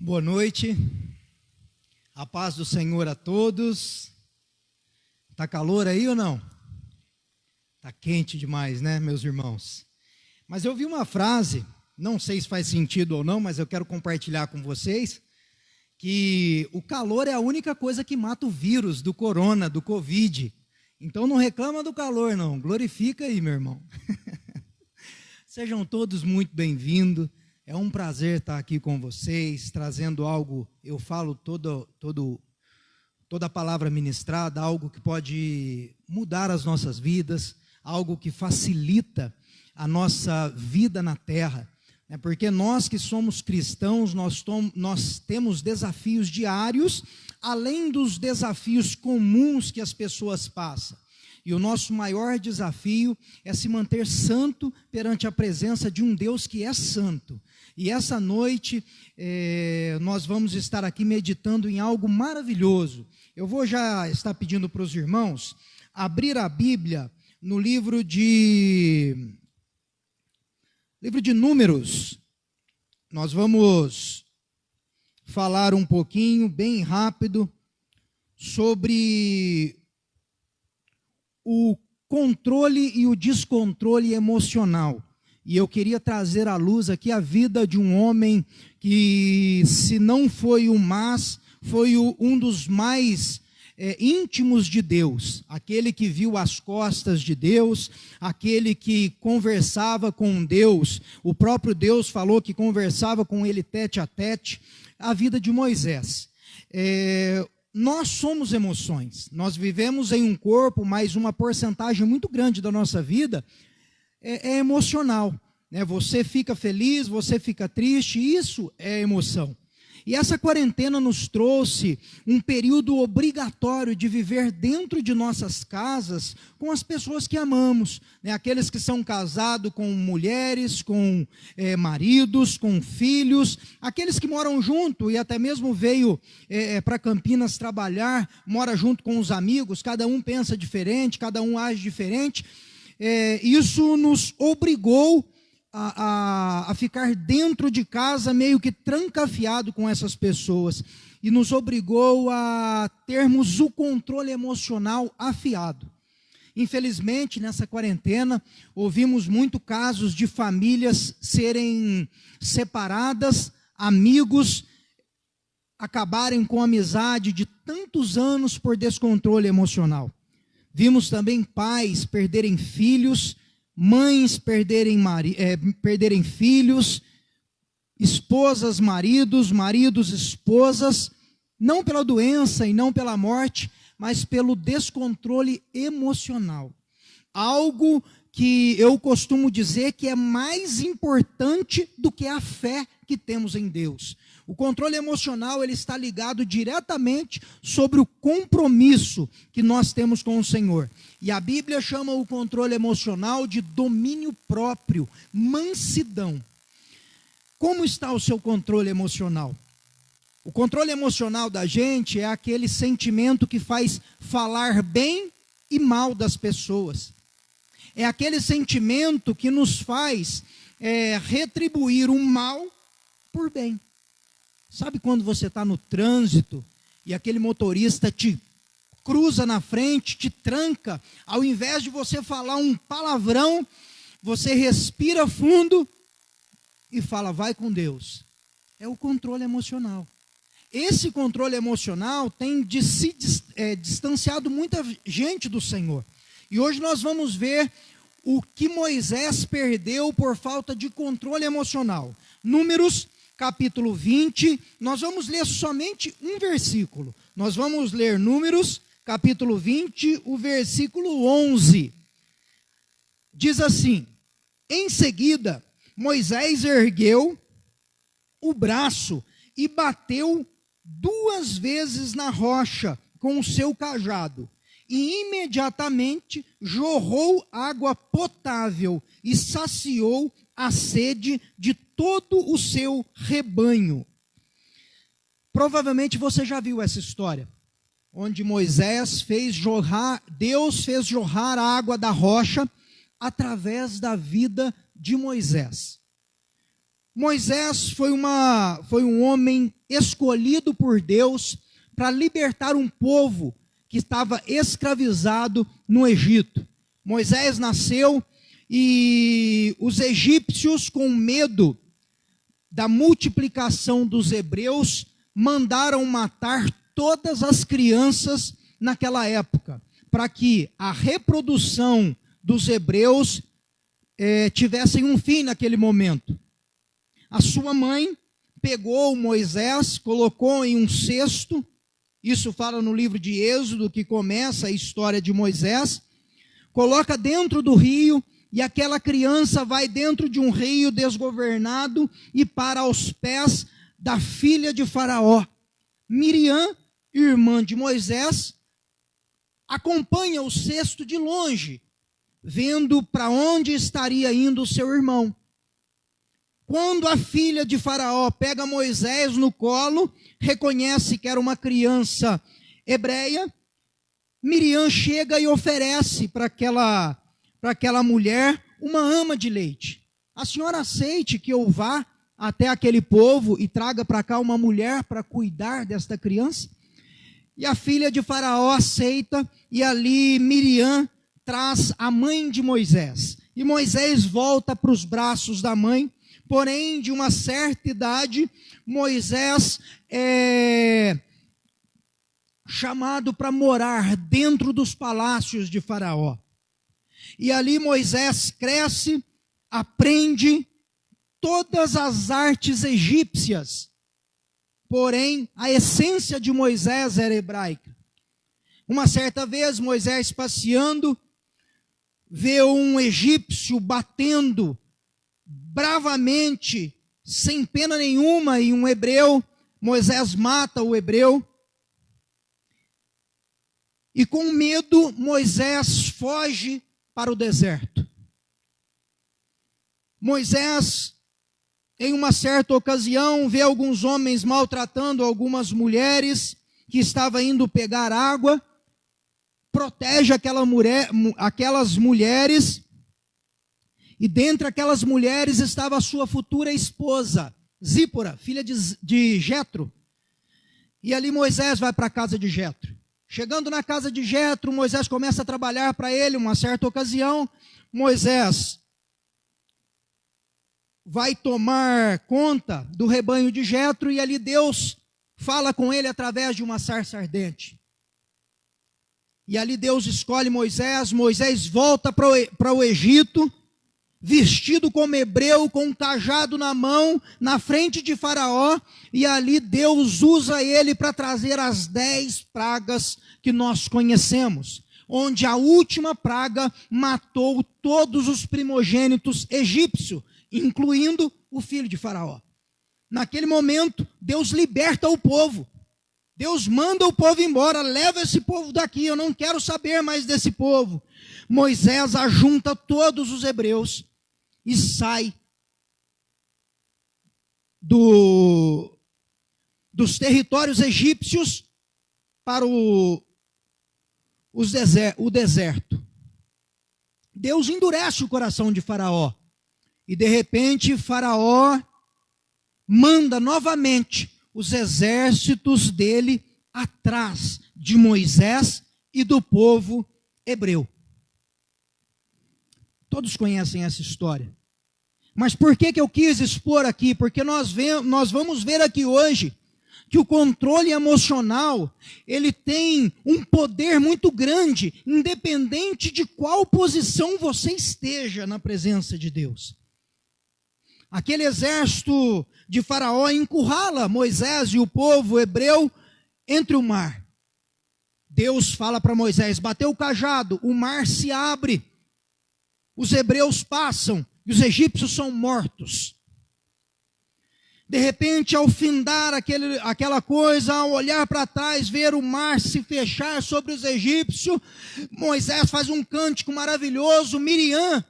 Boa noite, a paz do Senhor a todos. Tá calor aí ou não? Tá quente demais, né, meus irmãos? Mas eu vi uma frase, não sei se faz sentido ou não, mas eu quero compartilhar com vocês, que o calor é a única coisa que mata o vírus do corona, do Covid. Então não reclama do calor não, glorifica aí, meu irmão. Sejam todos muito bem-vindos. É um prazer estar aqui com vocês, trazendo algo, eu falo toda a palavra ministrada, algo que pode mudar as nossas vidas, algo que facilita a nossa vida na terra. Porque nós que somos cristãos, nós temos desafios diários, além dos desafios comuns que as pessoas passam. E o nosso maior desafio é se manter santo perante a presença de um Deus que é santo. E essa noite nós vamos estar aqui meditando em algo maravilhoso. Eu vou já estar pedindo para os irmãos abrir a Bíblia no livro de Números. Nós vamos falar um pouquinho, bem rápido, sobre o controle e o descontrole emocional. E eu queria trazer à luz aqui a vida de um homem que, se não foi o mais, foi um dos mais íntimos de Deus. Aquele que viu as costas de Deus, aquele que conversava com Deus. O próprio Deus falou que conversava com ele tete a tete. A vida de Moisés. Nós somos emoções, nós vivemos em um corpo, mas uma porcentagem muito grande da nossa vida é emocional, né? Você fica feliz, você fica triste, isso é emoção. E essa quarentena nos trouxe um período obrigatório de viver dentro de nossas casas com as pessoas que amamos, né? Aqueles que são casados com mulheres, com maridos, com filhos, aqueles que moram junto e até mesmo veio para Campinas trabalhar, mora junto com os amigos, cada um pensa diferente, cada um age diferente. Isso nos obrigou a ficar dentro de casa meio que trancafiado com essas pessoas e nos obrigou a termos o controle emocional afiado. Infelizmente, nessa quarentena, ouvimos muito casos de famílias serem separadas, amigos acabarem com amizade de tantos anos por descontrole emocional. Vimos também pais perderem filhos, mães perderem filhos, esposas, maridos, esposas, não pela doença e não pela morte, mas pelo descontrole emocional. Algo que eu costumo dizer que é mais importante do que a fé que temos em Deus. O controle emocional, ele está ligado diretamente sobre o compromisso que nós temos com o Senhor. E a Bíblia chama o controle emocional de domínio próprio, mansidão. Como está o seu controle emocional? O controle emocional da gente é aquele sentimento que faz falar bem e mal das pessoas. É aquele sentimento que nos faz retribuir o mal por bem. Sabe quando você está no trânsito e aquele motorista te cruza na frente, te tranca, ao invés de você falar um palavrão, você respira fundo e fala, vai com Deus. É o controle emocional. Esse controle emocional tem distanciado muita gente do Senhor. E hoje nós vamos ver o que Moisés perdeu por falta de controle emocional. Números capítulo 20, nós vamos ler somente um versículo. Nós vamos ler Números, capítulo 20, o versículo 11. Diz assim: em seguida, Moisés ergueu o braço e bateu 2 vezes na rocha com o seu cajado. E imediatamente jorrou água potável e saciou a sede de todo o seu rebanho. Provavelmente você já viu essa história, onde Deus fez jorrar a água da rocha através da vida de Moisés. Moisés foi um homem escolhido por Deus para libertar um povo que estava escravizado no Egito. Moisés nasceu e os egípcios, com medo da multiplicação dos hebreus, mandaram matar todas as crianças naquela época, para que a reprodução dos hebreus tivessem um fim naquele momento. A sua mãe pegou Moisés, colocou em um cesto, isso fala no livro de Êxodo, que começa a história de Moisés, coloca dentro do rio, e aquela criança vai dentro de um rio desgovernado e para aos pés da filha de Faraó. Miriam, irmã de Moisés, acompanha o cesto de longe, vendo para onde estaria indo o seu irmão. Quando a filha de Faraó pega Moisés no colo, reconhece que era uma criança hebreia, Miriam chega e oferece para aquela mulher uma ama de leite. A senhora aceite que eu vá até aquele povo e traga para cá uma mulher para cuidar desta criança? E a filha de Faraó aceita, e ali Miriam traz a mãe de Moisés. E Moisés volta para os braços da mãe. Porém, de uma certa idade, Moisés é chamado para morar dentro dos palácios de Faraó. E ali Moisés cresce, aprende todas as artes egípcias. Porém, a essência de Moisés era hebraica. Uma certa vez, Moisés passeando, vê um egípcio batendo bravamente, sem pena nenhuma, em um hebreu. Moisés mata o hebreu. E com medo, Moisés foge para o deserto. Moisés, em uma certa ocasião, vê alguns homens maltratando algumas mulheres que estavam indo pegar água, protege aquelas mulheres, e dentre aquelas mulheres estava a sua futura esposa, Zípora, filha de Jetro. E ali Moisés vai para a casa de Jetro. Chegando na casa de Jetro, Moisés começa a trabalhar para ele. Uma certa ocasião, Moisés vai tomar conta do rebanho de Jetro, e ali Deus fala com ele através de uma sarça ardente. E ali Deus escolhe Moisés. Moisés volta para o Egito, vestido como hebreu, com um cajado na mão, na frente de Faraó, e ali Deus usa ele para trazer as 10 pragas que nós conhecemos, onde a última praga matou todos os primogênitos egípcios, incluindo o filho de Faraó. Naquele momento, Deus liberta o povo. Deus manda o povo embora, leva esse povo daqui, eu não quero saber mais desse povo. Moisés ajunta todos os hebreus e sai dos territórios egípcios para o deserto. Deus endurece o coração de Faraó. E de repente Faraó manda novamente os exércitos dele atrás de Moisés e do povo hebreu. Todos conhecem essa história. Mas por que eu quis expor aqui? Porque nós vamos ver aqui hoje que o controle emocional, ele tem um poder muito grande, independente de qual posição você esteja na presença de Deus. Aquele exército de Faraó encurrala Moisés e o povo hebreu entre o mar. Deus fala para Moisés: bateu o cajado, o mar se abre, os hebreus passam e os egípcios são mortos. De repente, ao findar aquela coisa, ao olhar para trás, ver o mar se fechar sobre os egípcios, Moisés faz um cântico maravilhoso. Miriam,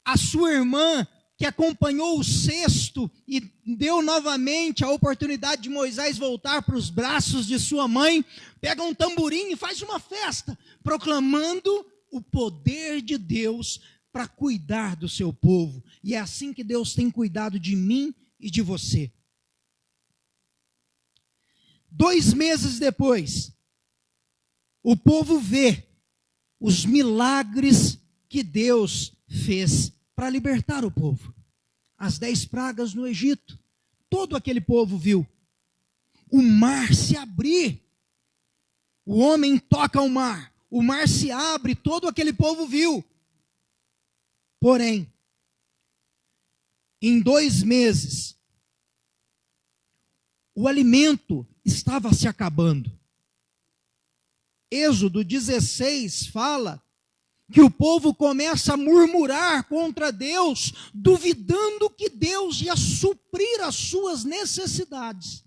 a sua irmã, que acompanhou o cesto e deu novamente a oportunidade de Moisés voltar para os braços de sua mãe, pega um tamborim e faz uma festa, proclamando o poder de Deus para cuidar do seu povo. E é assim que Deus tem cuidado de mim e de você. 2 meses depois, o povo vê os milagres que Deus fez para libertar o povo. As 10 pragas no Egito, todo aquele povo viu. O mar se abrir. O homem toca o mar se abre, todo aquele povo viu. Porém, em 2 meses, o alimento estava se acabando. Êxodo 16 fala que o povo começa a murmurar contra Deus, duvidando que Deus ia suprir as suas necessidades.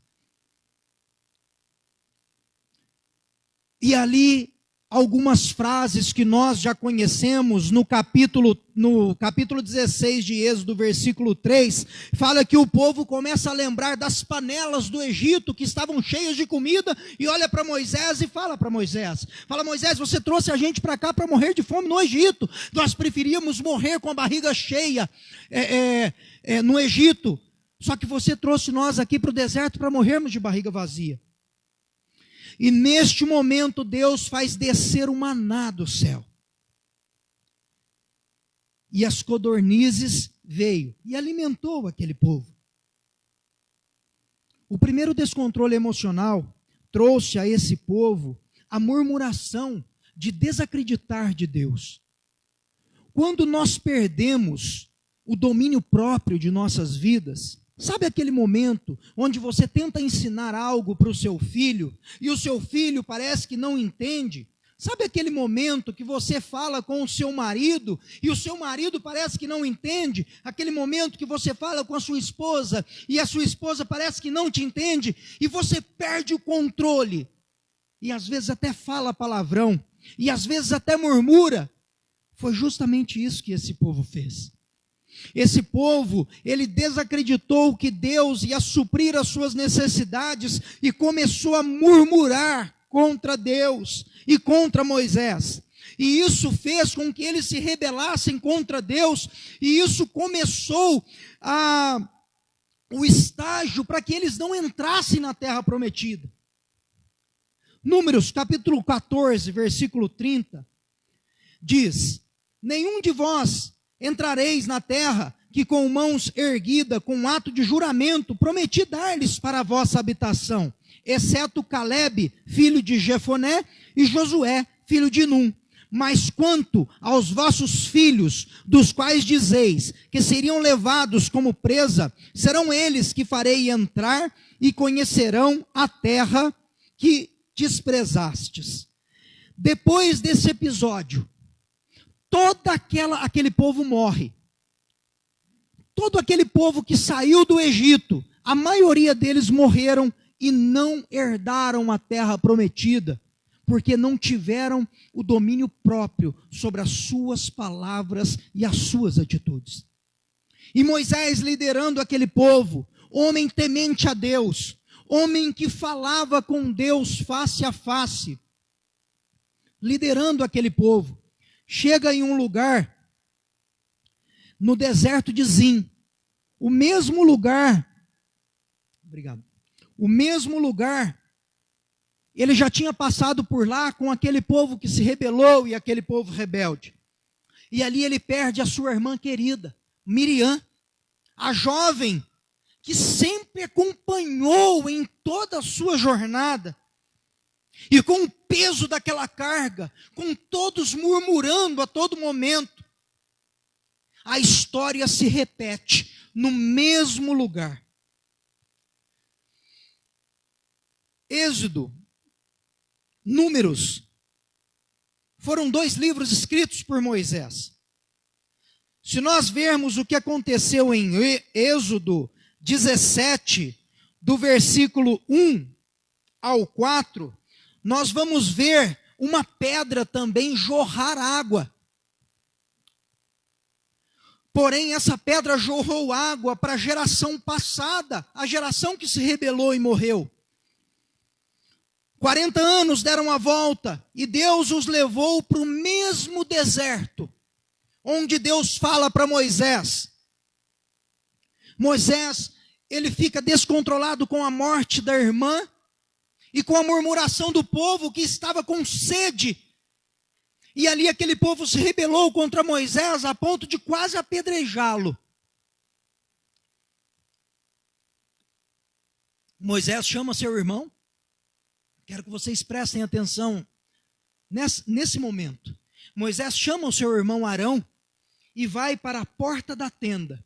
E ali, algumas frases que nós já conhecemos no capítulo 16 de Êxodo, versículo 3, fala que o povo começa a lembrar das panelas do Egito que estavam cheias de comida e olha para Moisés e fala para Moisés, Moisés, você trouxe a gente para cá para morrer de fome no Egito, nós preferíamos morrer com a barriga cheia no Egito, só que você trouxe nós aqui para o deserto para morrermos de barriga vazia. E neste momento Deus faz descer o maná do céu. E as codornizes veio e alimentou aquele povo. O primeiro descontrole emocional trouxe a esse povo a murmuração de desacreditar de Deus. Quando nós perdemos o domínio próprio de nossas vidas, sabe aquele momento onde você tenta ensinar algo para o seu filho e o seu filho parece que não entende? Sabe aquele momento que você fala com o seu marido e o seu marido parece que não entende? Aquele momento que você fala com a sua esposa e a sua esposa parece que não te entende e você perde o controle. E às vezes até fala palavrão e às vezes até murmura. Foi justamente isso que esse povo fez. Esse povo, ele desacreditou que Deus ia suprir as suas necessidades e começou a murmurar contra Deus e contra Moisés. E isso fez com que eles se rebelassem contra Deus e isso começou o estágio para que eles não entrassem na terra prometida. Números capítulo 14, versículo 30, diz: nenhum de vós entrareis na terra que com mãos erguidas, com ato de juramento, prometi dar-lhes para a vossa habitação, exceto Calebe, filho de Jefoné, e Josué, filho de Num. Mas quanto aos vossos filhos, dos quais dizeis que seriam levados como presa, serão eles que farei entrar e conhecerão a terra que desprezastes. Depois desse episódio, todo aquele povo morre. Todo aquele povo que saiu do Egito, a maioria deles morreram e não herdaram a terra prometida, porque não tiveram o domínio próprio sobre as suas palavras e as suas atitudes. E Moisés liderando aquele povo, homem temente a Deus, homem que falava com Deus face a face, liderando aquele povo, chega em um lugar, no deserto de Zim, o mesmo lugar, ele já tinha passado por lá com aquele povo que se rebelou e aquele povo rebelde. E ali ele perde a sua irmã querida, Miriam, a jovem que sempre acompanhou em toda a sua jornada. E com o peso daquela carga, com todos murmurando a todo momento, a história se repete no mesmo lugar. Êxodo, Números, foram 2 livros escritos por Moisés. Se nós vermos o que aconteceu em Êxodo 17, do versículo 1 ao 4, nós vamos ver uma pedra também jorrar água. Porém, essa pedra jorrou água para a geração passada, a geração que se rebelou e morreu. 40 anos deram a volta e Deus os levou para o mesmo deserto, onde Deus fala para Moisés. Moisés, ele fica descontrolado com a morte da irmã e com a murmuração do povo que estava com sede. E ali aquele povo se rebelou contra Moisés a ponto de quase apedrejá-lo. Moisés chama seu irmão. Quero que vocês prestem atenção nesse momento. Moisés chama o seu irmão Arão e vai para a porta da tenda.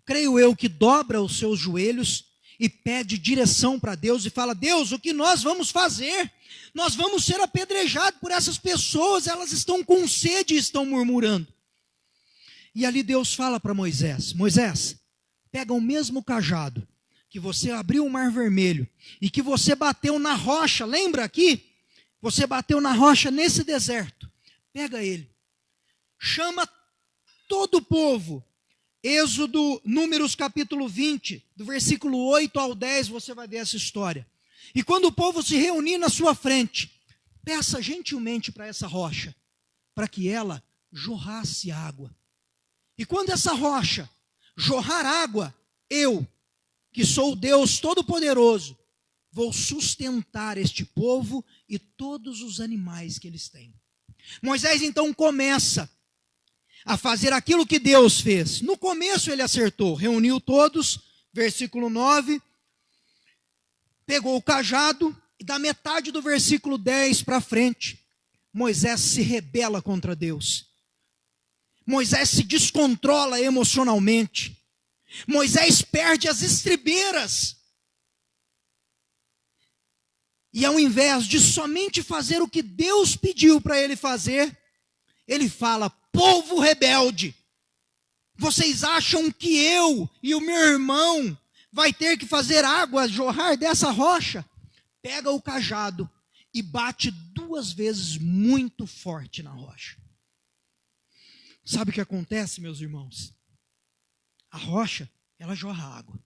Creio eu que dobra os seus joelhos e pede direção para Deus e fala: Deus, o que nós vamos fazer? Nós vamos ser apedrejados por essas pessoas, elas estão com sede e estão murmurando. E ali Deus fala para Moisés: Moisés, pega o mesmo cajado que você abriu o mar vermelho e que você bateu na rocha, lembra aqui? Você bateu na rocha nesse deserto. Pega ele, chama todo o povo. Êxodo, Números capítulo 20, do versículo 8 ao 10, você vai ver essa história. E quando o povo se reunir na sua frente, peça gentilmente para essa rocha, para que ela jorrasse água. E quando essa rocha jorrar água, eu, que sou o Deus Todo-Poderoso, vou sustentar este povo e todos os animais que eles têm. Moisés então começa a fazer aquilo que Deus fez. No começo ele acertou, reuniu todos, versículo 9, pegou o cajado, e da metade do versículo 10 para frente, Moisés se rebela contra Deus. Moisés se descontrola emocionalmente. Moisés perde as estribeiras. E ao invés de somente fazer o que Deus pediu para ele fazer, ele fala: povo rebelde, vocês acham que eu e o meu irmão vai ter que fazer água jorrar dessa rocha? Pega o cajado e bate 2 vezes muito forte na rocha. Sabe o que acontece, meus irmãos? A rocha, ela jorra água.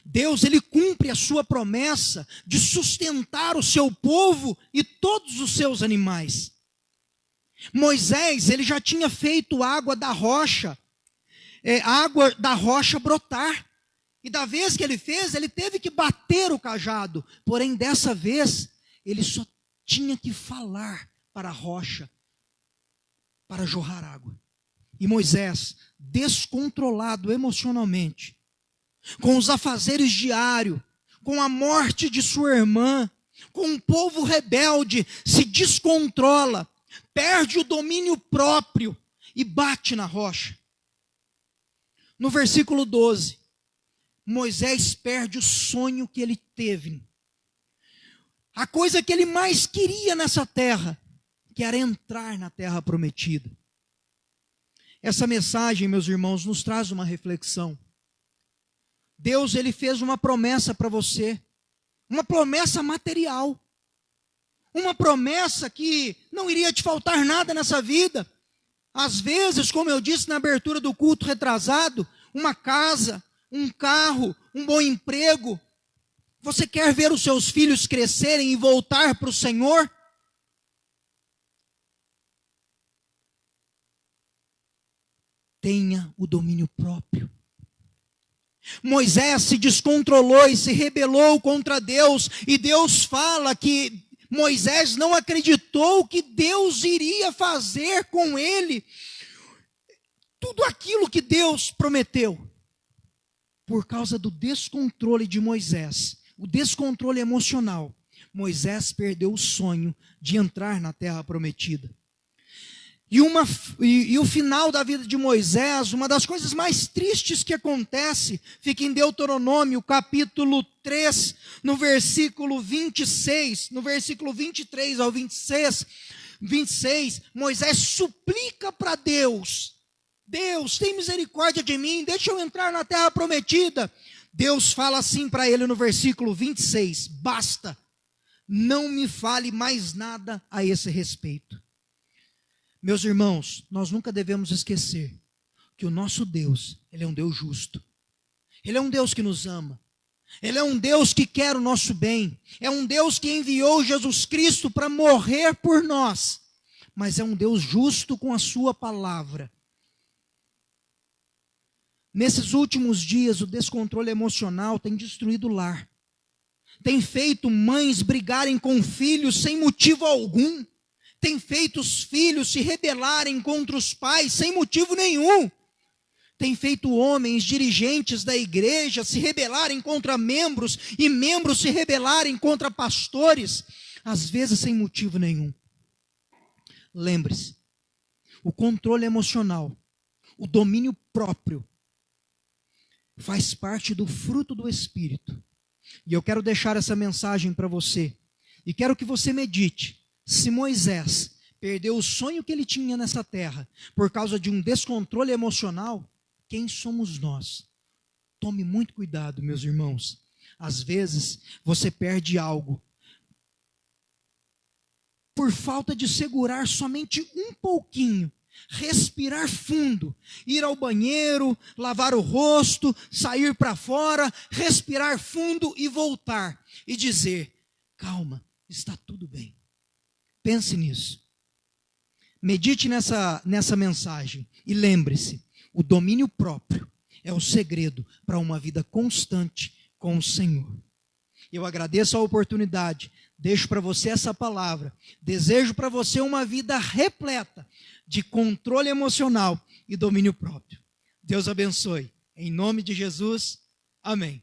Deus, ele cumpre a sua promessa de sustentar o seu povo e todos os seus animais. Moisés, ele já tinha feito água da rocha brotar. E da vez que ele fez, ele teve que bater o cajado. Porém, dessa vez, ele só tinha que falar para a rocha, para jorrar água. E Moisés, descontrolado emocionalmente, com os afazeres diários, com a morte de sua irmã, com um povo rebelde, se descontrola, perde o domínio próprio e bate na rocha. No versículo 12, Moisés perde o sonho que ele teve. A coisa que ele mais queria nessa terra, que era entrar na terra prometida. Essa mensagem, meus irmãos, nos traz uma reflexão. Deus, ele fez uma promessa para você, uma promessa material, uma promessa que não iria te faltar nada nessa vida. Às vezes, como eu disse na abertura do culto retrasado, uma casa, um carro, um bom emprego. Você quer ver os seus filhos crescerem e voltar para o Senhor? Tenha o domínio próprio. Moisés se descontrolou e se rebelou contra Deus, e Deus fala que Moisés não acreditou que Deus iria fazer com ele tudo aquilo que Deus prometeu. Por causa do descontrole de Moisés, o descontrole emocional, Moisés perdeu o sonho de entrar na terra prometida. E o final da vida de Moisés, uma das coisas mais tristes que acontece, fica em Deuteronômio, capítulo 3, no versículo 26, no versículo 23 ao 26, Moisés suplica para Deus: Deus, tem misericórdia de mim, deixa eu entrar na terra prometida. Deus fala assim para ele no versículo 26, basta, não me fale mais nada a esse respeito. Meus irmãos, nós nunca devemos esquecer que o nosso Deus, ele é um Deus justo. Ele é um Deus que nos ama. Ele é um Deus que quer o nosso bem. É um Deus que enviou Jesus Cristo para morrer por nós. Mas é um Deus justo com a sua palavra. Nesses últimos dias, o descontrole emocional tem destruído o lar. Tem feito mães brigarem com filhos sem motivo algum. Tem feito os filhos se rebelarem contra os pais sem motivo nenhum. Tem feito homens, dirigentes da igreja, se rebelarem contra membros e membros se rebelarem contra pastores, às vezes sem motivo nenhum. Lembre-se, o controle emocional, o domínio próprio, faz parte do fruto do Espírito. E eu quero deixar essa mensagem para você. E quero que você medite. Se Moisés perdeu o sonho que ele tinha nessa terra por causa de um descontrole emocional, quem somos nós? Tome muito cuidado, meus irmãos. Às vezes, você perde algo por falta de segurar somente um pouquinho, respirar fundo, ir ao banheiro, lavar o rosto, sair para fora, respirar fundo e voltar e dizer: calma, está tudo bem. Pense nisso. Medite nessa mensagem e lembre-se, o domínio próprio é o segredo para uma vida constante com o Senhor. Eu agradeço a oportunidade, deixo para você essa palavra, desejo para você uma vida repleta de controle emocional e domínio próprio. Deus abençoe. Em nome de Jesus, amém.